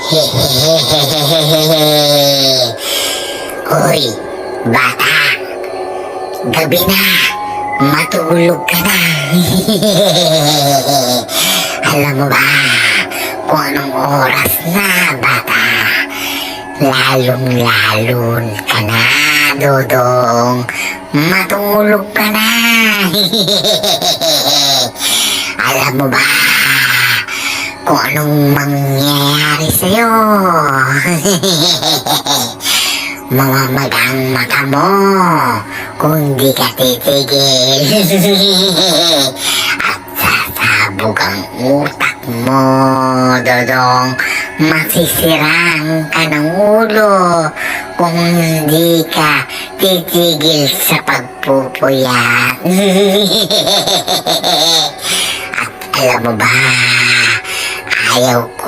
Hoy, bata, gabi na, matulog ka na. Alam mo ba kung anong oras na, bata? Lalong-lalon ka na, Dodong. Matulog ka na. Alam mo ba kung anong mangyayari sa'yo? Mamamagang mata mo kung di ka titigil. At sasabog ang utak mo, Dodong. Masisirang ka ng ulo kung hindi ka titigil sa pagpupuyat. At alam mo ba, ayaw ko